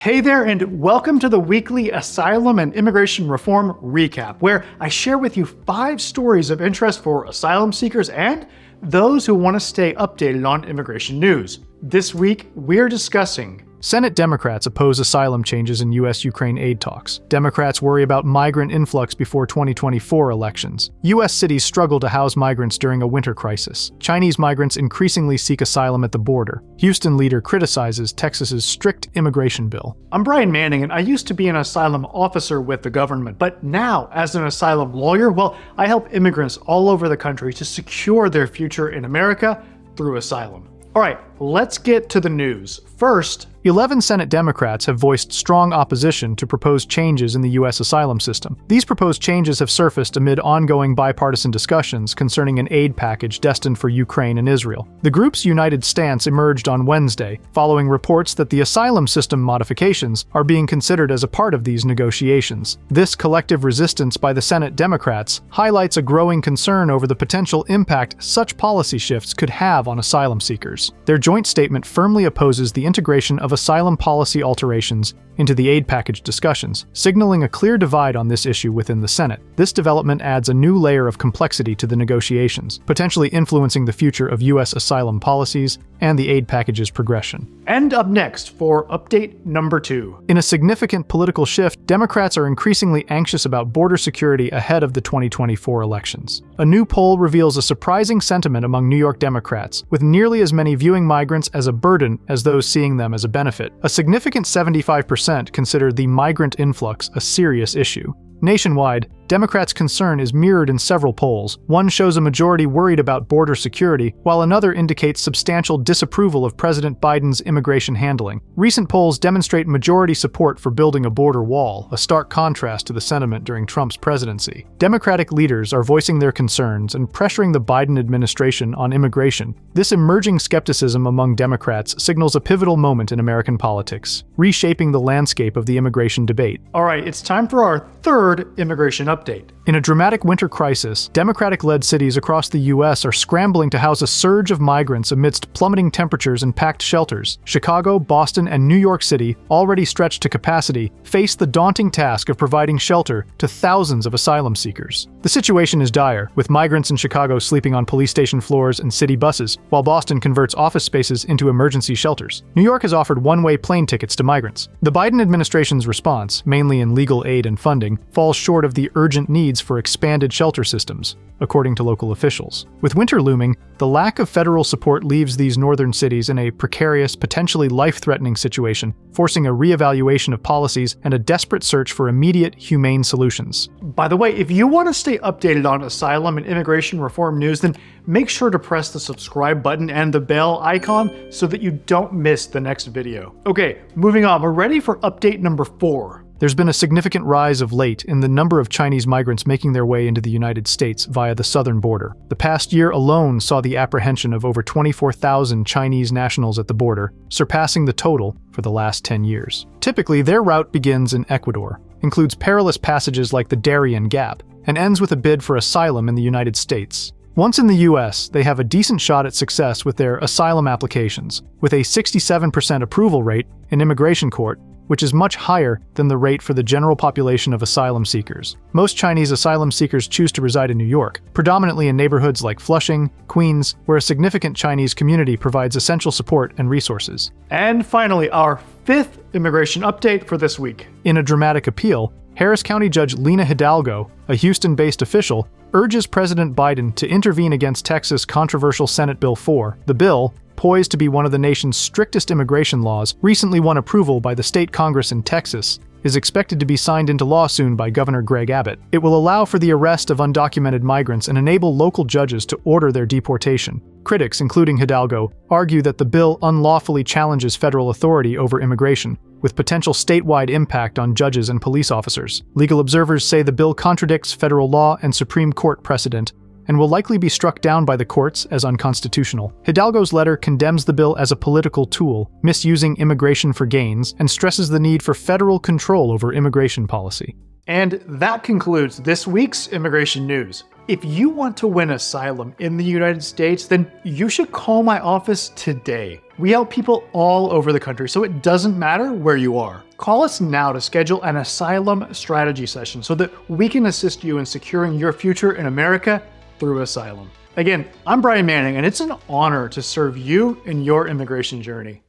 Hey there, and welcome to the weekly Asylum and Immigration Reform Recap, where I share with you 5 stories of interest for asylum seekers and those who want to stay updated on immigration news. This week, we're discussing Senate Democrats oppose asylum changes in U.S. Ukraine aid talks. Democrats worry about migrant influx before 2024 elections. U.S. cities struggle to house migrants during a winter crisis. Chinese migrants increasingly seek asylum at the border. Houston leader criticizes Texas's strict immigration bill. I'm Brian Manning, and I used to be an asylum officer with the government, but now, as an asylum lawyer, I help immigrants all over the country to secure their future in America through asylum. All right, let's get to the news. First, 11 Senate Democrats have voiced strong opposition to proposed changes in the U.S. asylum system. These proposed changes have surfaced amid ongoing bipartisan discussions concerning an aid package destined for Ukraine and Israel. The group's united stance emerged on Wednesday, following reports that the asylum system modifications are being considered as a part of these negotiations. This collective resistance by the Senate Democrats highlights a growing concern over the potential impact such policy shifts could have on asylum seekers. Their joint statement firmly opposes the integration of asylum policy alterations into the aid package discussions, signaling a clear divide on this issue within the Senate. This development adds a new layer of complexity to the negotiations, potentially influencing the future of U.S. asylum policies and the aid package's progression. And up next for update number 2. In a significant political shift, Democrats are increasingly anxious about border security ahead of the 2024 elections. A new poll reveals a surprising sentiment among New York Democrats, with nearly as many viewing migrants as a burden as those seeing them as a benefit. A significant 75% consider the migrant influx a serious issue. Nationwide, Democrats' concern is mirrored in several polls. One shows a majority worried about border security, while another indicates substantial disapproval of President Biden's immigration handling. Recent polls demonstrate majority support for building a border wall, a stark contrast to the sentiment during Trump's presidency. Democratic leaders are voicing their concerns and pressuring the Biden administration on immigration. This emerging skepticism among Democrats signals a pivotal moment in American politics, reshaping the landscape of the immigration debate. All right, it's time for our third immigration update. In a dramatic winter crisis, Democratic-led cities across the U.S. are scrambling to house a surge of migrants amidst plummeting temperatures and packed shelters. Chicago, Boston, and New York City, already stretched to capacity, face the daunting task of providing shelter to thousands of asylum seekers. The situation is dire, with migrants in Chicago sleeping on police station floors and city buses, while Boston converts office spaces into emergency shelters. New York has offered one-way plane tickets to migrants. The Biden administration's response, mainly in legal aid and funding, falls short of the urgent needs for expanded shelter systems, according to local officials. With winter looming, the lack of federal support leaves these northern cities in a precarious, potentially life-threatening situation, forcing a reevaluation of policies and a desperate search for immediate, humane solutions. By the way, if you want to stay updated on asylum and immigration reform news, then make sure to press the subscribe button and the bell icon so that you don't miss the next video. Okay, moving on, we're ready for update number 4. There's been a significant rise of late in the number of Chinese migrants making their way into the United States via the southern border. The past year alone saw the apprehension of over 24,000 Chinese nationals at the border, surpassing the total for the last 10 years. Typically, their route begins in Ecuador, includes perilous passages like the Darien Gap, and ends with a bid for asylum in the United States. Once in the U.S., they have a decent shot at success with their asylum applications, with a 67% approval rate in immigration court, which is much higher than the rate for the general population of asylum seekers. Most Chinese asylum seekers choose to reside in New York, predominantly in neighborhoods like Flushing, Queens, where a significant Chinese community provides essential support and resources. And finally, our 5th immigration update for this week. In a dramatic appeal, Harris County Judge Lina Hidalgo, a Houston-based official, urges President Biden to intervene against Texas' controversial Senate Bill 4. The bill, poised to be one of the nation's strictest immigration laws, recently won approval by the state Congress in Texas, is expected to be signed into law soon by Governor Greg Abbott. It will allow for the arrest of undocumented migrants and enable local judges to order their deportation. Critics, including Hidalgo, argue that the bill unlawfully challenges federal authority over immigration, with potential statewide impact on judges and police officers. Legal observers say the bill contradicts federal law and Supreme Court precedent, and will likely be struck down by the courts as unconstitutional. Hidalgo's letter condemns the bill as a political tool, misusing immigration for gains, and stresses the need for federal control over immigration policy. And that concludes this week's immigration news. If you want to win asylum in the United States, then you should call my office today. We help people all over the country, so it doesn't matter where you are. Call us now to schedule an Asylum Strategy Session so that we can assist you in securing your future in America through asylum. Again, I'm Brian Manning, and it's an honor to serve you in your immigration journey.